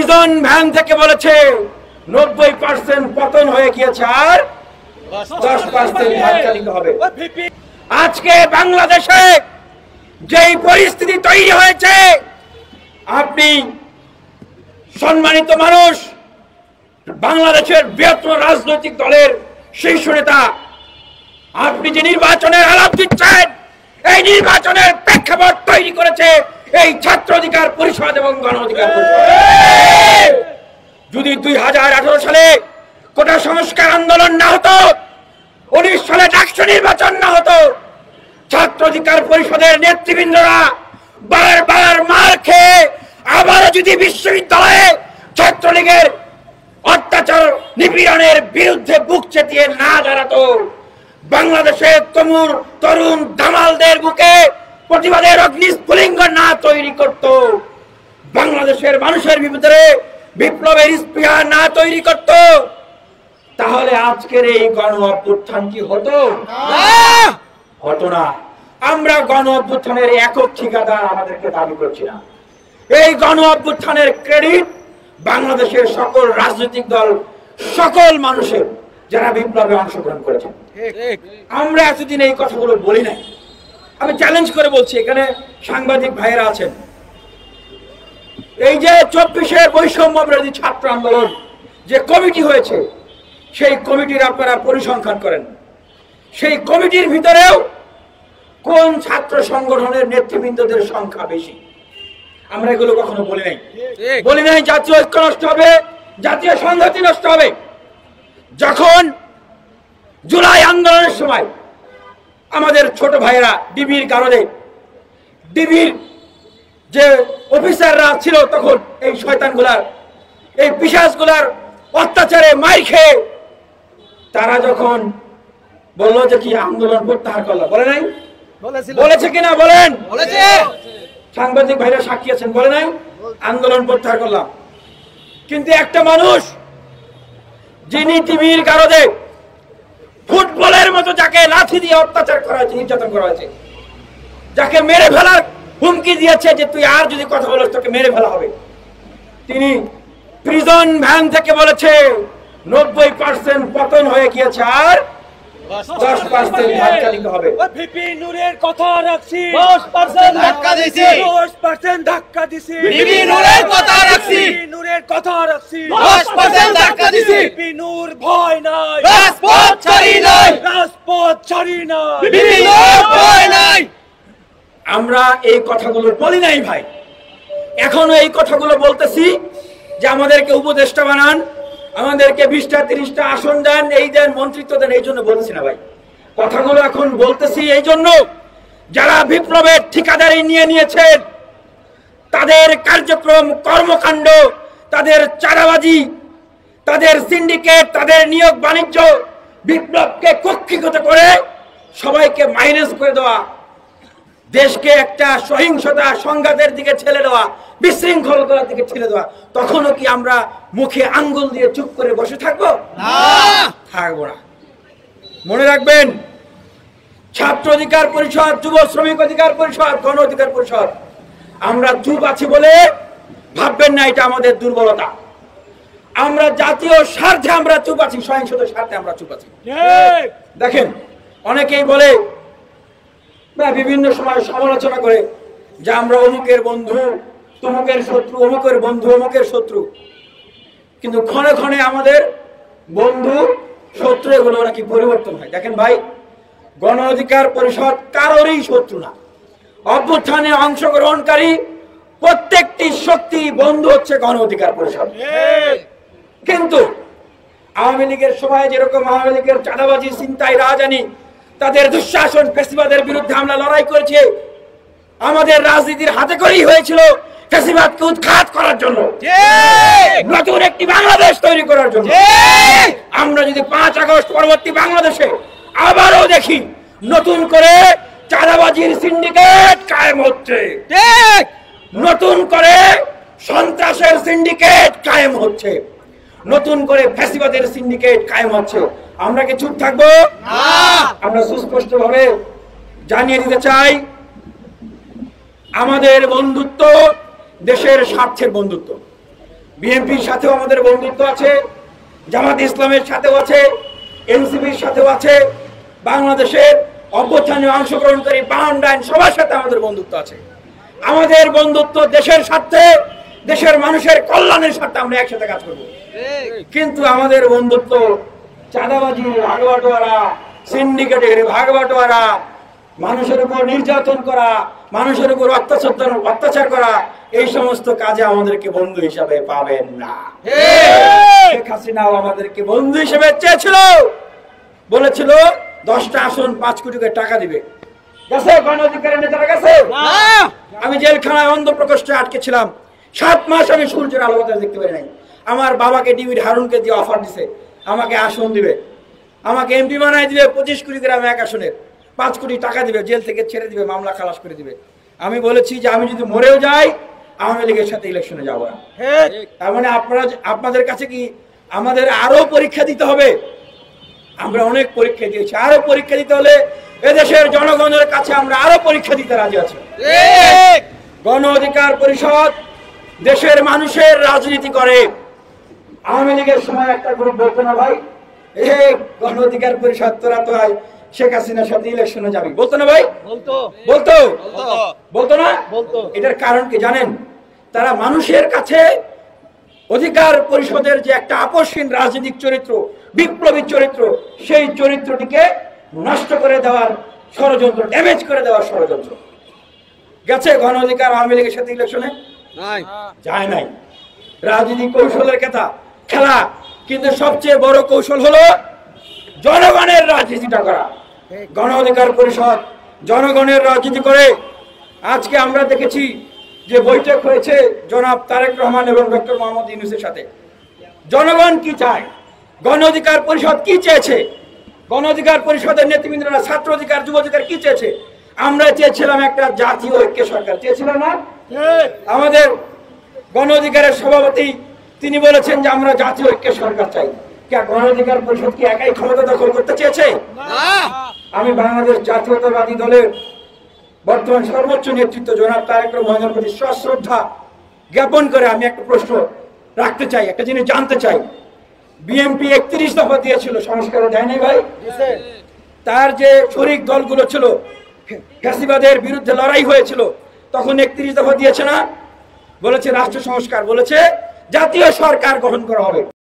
Prison van থেকে বলেছে 90% পতন হয়ে গিয়েছে, আর 10% ধাক্কা দিতে হবে। আজকে বাংলাদেশে যেই পরিস্থিতি তৈরি হয়েছে, আপনি সম্মানিত মানুষ, বাংলাদেশের বৃহত্তম রাজনৈতিক দলের শীর্ষ নেতা, আপনি যে নির্বাচনের আলাপ দিচ্ছেন, এই নির্বাচনের প্রেক্ষাপট তৈরি করেছে এই ছাত্র অধিকার পরিষদ এবং গণ অধিকার পরিষদ। যদি 2018 সালে কোটা সংস্কার আন্দোলন না হতো, 19 সালে ডাকসু নির্বাচন না হতো, ছাত্র অধিকার পরিষদের নেতৃবৃন্দরা বারবার মার খেয়ে আবার যদি বিশ্ববিদ্যালয়ে ছাত্রলীগের অত্যাচার নিপীড়নের বিরুদ্ধে বুক চেতিয়ে না দাঁড়াতো, বাংলাদেশের তমুর তরুণ দামালদের বুকে প্রতিবাদের অগ্নিস্ফুলিঙ্গ না তৈরি করত, বাংলাদেশের মানুষের ভিতরে বিপ্লবের স্পৃহা না তৈরি করত, তাহলে আজকের এই গণ অভ্যুত্থান কি হতো? হতো না। আমরা গণ অভ্যুত্থানের একক ঠিকাদার আমাদেরকে দাবি করছি না। এই গণ অভ্যুত্থানের ক্রেডিট বাংলাদেশের সকল রাজনৈতিক দল, সকল মানুষের, যারা বিপ্লবে অংশগ্রহণ করেছেন। আমরা এতদিন এই কথাগুলো বলি নাই। আমি চ্যালেঞ্জ করে বলছি, এখানে সাংবাদিক ভাইয়েরা আছেন, এই যে 24-এর বৈষম্য বিরোধী ছাত্র আন্দোলন যে কমিটি হয়েছে, সেই কমিটির আপনারা পরিসংখ্যান করেন, সেই কমিটির ভিতরেও কোন ছাত্র সংগঠনের নেতৃবৃন্দদের সংখ্যা বেশি? আমরা এগুলো কখনো বলি নাই জাতীয় ঐক্য নষ্ট হবে, জাতীয় সংহতি নষ্ট হবে। যখন জুলাই আন্দোলনের সময় আমাদের ছোট ভাইয়েরা ডিবির কারণে, ডিবির যে অফিসাররা ছিল তখন, এই শয়তানগুলার, এই পিশাচগুলার অত্যাচারে মার খেয়ে তারা যখন বললো যে কি আন্দোলন প্রত্যাহার করলো, বলে নাই? বলেছে কিনা বলেন? সাংবাদিক ভাইরা সাক্ষী আছেন, বলে নাই আন্দোলন প্রত্যাহার করলাম। কিন্তু একটা মানুষ যিনি টিভির কারণে ফুটবলের মতো যাকে লাঠি দিয়ে অত্যাচার করা হয়েছে, নির্যাতন করা হয়েছে, যাকে মেরে ফেলার হুমকি দিয়েছে যে তুই আর যদি কথা বলিস তোকে মেরে ফেলা হবে, তিনি প্রিজন ভ্যান থেকে বলেছে 90% পতন হয়ে গিয়েছে, আর 10% ধাক্কা দিতে হবে। ভিপি নূরের কথা রাখছি, 10% ধাক্কা দিছি, 10% ধাক্কা দিছি, ভিপি নূরের কথা রাখছি, নূরের কথা রাখছি, 10% ধাক্কা দিছি, ভিপি নূর ভয় নাই, রাজপথ ছাড়ি নাই, রাজপথ ছাড়ি নাই, ভিপি নূর ভয় নাই। আমরা এই কথাগুলো বলি নাই ভাই, এখনো এই কথাগুলো বলতেছি যে আমাদেরকে উপদেষ্টা বানান, আমাদেরকে 20টা 30টা আসন দেন, এই দেন, মন্ত্রিত্ব দেন, এই জন্য বলছি না ভাই। কথাগুলো এখন বলতেছি এই জন্য, যারা বিপ্লবের ঠিকাদারি নিয়ে নিয়েছেন, তাদের কার্যক্রম, কর্মকাণ্ড, তাদের চাঁদাবাজি, তাদের সিন্ডিকেট, তাদের নিয়োগ বাণিজ্য, বিপ্লবকে কক্ষিগত করে সবাইকে মাইনাস করে দেওয়া, দেশকে একটা সহিংসতা সংঘাতের দিকে ঠেলে দেওয়া, বিশৃঙ্খলতার দিকে ঠেলে দেওয়া, তখনও কি আমরা মুখে আঙ্গুল দিয়ে চুপ করে বসে থাকবো? থাকবো না। মনে রাখবেন, ছাত্র অধিকার পরিষদ, যুব শ্রমিক অধিকার পরিষদ, গণ অধিকার পরিষদ, আমরা চুপ আছি বলে ভাববেন না এটা আমাদের দুর্বলতা। আমরা জাতীয় স্বার্থে আমরা চুপ আছি, সহিংসতার স্বার্থে আমরা চুপ আছি। দেখেন, অনেকেই বলে, বিভিন্ন সময় সমালোচনা করে যে আমরা অমুকের বন্ধু, তমুকের শত্রু, অমুকের বন্ধু, অমুকের শত্রু, কিন্তু ক্ষণে ক্ষণে আমাদের বন্ধু শত্রু এগুলো নাকি পরিবর্তন হয়। দেখেন ভাই, গণ অধিকার পরিষদ কারোরই শত্রু না। অভ্যুত্থানে অংশগ্রহণকারী প্রত্যেকটি শক্তি বন্ধু হচ্ছে গণ অধিকার পরিষদ। কিন্তু আওয়ামী লীগের সময় যেরকম আওয়ামী লীগের চাঁদাবাজি, ছিনতাই, রাজধানী, তাদের দুঃশাসন, ফ্যাসিবাদের বিরুদ্ধে আমরা লড়াই করেছি, আমাদের রাজনীতির হাতে করেই হয়েছিল ফ্যাসিবাদকে উৎখাত করার জন্য, নতুন একটি বাংলাদেশ তৈরি করার জন্য। আমরা যদি 5 আগস্ট পরবর্তী বাংলাদেশে আবারও দেখি নতুন করে চাঁদাবাজির সিন্ডিকেট কায়েম হচ্ছে, নতুন করে সন্ত্রাসের সিন্ডিকেট কায়েম হচ্ছে, নতুন করে ফ্যাসিবাদের সিন্ডিকেট কায়েম হচ্ছে, আমরা কি চুপ থাকবো? আমরা সুস্পষ্ট ভাবে জানিয়ে দিতে চাই, আমাদের বন্ধুত্ব দেশের স্বার্থের বন্ধুত্ব। বিএনপির সাথেও আমাদের বন্ধুত্ব আছে, জামাত ইসলামের সাথেও আছে, এনসিপির সাথেও আছে, বাংলাদেশের অভ্যুত্থানে অংশগ্রহণকারী 52 সবার সাথে আমাদের বন্ধুত্ব আছে। আমাদের বন্ধুত্ব দেশের স্বার্থে, দেশের মানুষের কল্যাণের স্বার্থে আমরা একসাথে কাজ করব। কিন্তু আমাদের বন্ধুত্ব চাঁদাবাজি, ভাগবাটোয়ারা, সিন্ডিকেটের ভাগবাটোয়ারা, মানুষের উপর নির্যাতন করা, মানুষের উপর অত্যাচার করা, এই সমস্ত কাজে আমাদেরকে বন্ধু হিসাবে পাবেন না। শেখ হাসিনাও আমাদেরকে বন্ধু হিসেবে চেয়েছিল, বলেছিল 10টা আসন 5 কোটি করে টাকা দিবে। গেছে গণ অধিকারের নেতারা গেছে? আমি জেলখানায় অন্ধ প্রকোষ্ঠে আটকে ছিলাম 7 মাস, আমি সূর্যের আলো বাতাস দেখতে পারি নাই। আমার বাবাকে ডিবির হারুনকে দিয়ে অফার দিছে, আমাকে আসন দিবে, আমাকে এমপি বানাই দিবে, 25 কোটি করে আমি এক আসনের 5 কোটি টাকা দিবে, জেল থেকে ছেড়ে দিবে, মামলা খালাস করে দিবে। আমি বলেছি যে আমি যদি মরেও যাই আওয়ামী লীগের সাথে ইলেকশনে যাবো না। তার মানে আপনাদের কাছে কি আমাদের আরো পরীক্ষা দিতে হবে? আমরা অনেক পরীক্ষা দিয়েছি, আরো পরীক্ষা দিতে হলে এদেশের জনগণের কাছে আমরা আরো পরীক্ষা দিতে রাজি আছি। গণ অধিকার পরিষদ দেশের মানুষের রাজনীতি করে। আওয়ামী লীগের সময় একটা গ্রুপ বলতো না, ভাই এই গণ অধিকার পরিষদ তোরা তো শেখ হাসিনার সাথে ইলেকশনে যাবি, বলতো না ভাই? বলতো না? এটার কারণ কি জানেন? তারা মানুষের কাছে অধিকার পরিষদের যে একটা আপসহীন রাজনৈতিক চরিত্র, বিপ্লবী চরিত্র, সেই চরিত্রটিকে নষ্ট করে দেওয়ার ষড়যন্ত্র, ড্যামেজ করে দেওয়ার ষড়যন্ত্র। গেছে গণ অধিকার আওয়ামী লীগের সাথে ইলেকশনে? যায় নাই। রাজনৈতিক কৌশলের খেলা, কিন্তু সবচেয়ে বড় কৌশল হলো জনগণের রাজনীতিটা করা। গণ অধিকার পরিষদ জনগণের রাজনীতি করে। আজকে আমরা দেখেছি যে বৈঠক হয়েছে জনাব তারেক রহমান এবং ডক্টর মোহাম্মদ ইউনূসের সাথে। জনগণ কি চায়? গণ অধিকার পরিষদ কি চেয়েছে? গণ অধিকার পরিষদের নেতৃবৃন্দরা, ছাত্র অধিকার, যুব অধিকার কি চেয়েছে? আমরা চেয়েছিলাম একটা জাতীয় ঐক্য সরকার, চেয়েছিলাম না? আমাদের গণ অধিকারের সভাপতি তিনি বলেছেন যে আমরা জাতীয় ঐক্য সরকার চাই। গণ অধিকার পরিষদ কি একাই ক্ষমতা দখল করতে চেয়েছে? আমি বাংলাদেশ জাতীয়তাবাদী দলের বর্তমান সর্বোচ্চ নেতৃত্ব জনাব তারেক রহমানের প্রতি সশ্রদ্ধা জ্ঞাপন করে আমি একটা প্রশ্ন রাখতে চাই, একটা জিনিস জানতে চাই। বিএনপি 31 দফা দিয়েছিল, সংস্কারে দেয় নাই ভাই? তার যে শরিক দলগুলো ছিল, ফ্যাসিবাদের বিরুদ্ধে লড়াই হয়েছিল, তখন 31 দফা দিয়েছে না? বলেছে রাষ্ট্র সংস্কার, বলেছে জাতীয় সরকার গঠন করা হবে।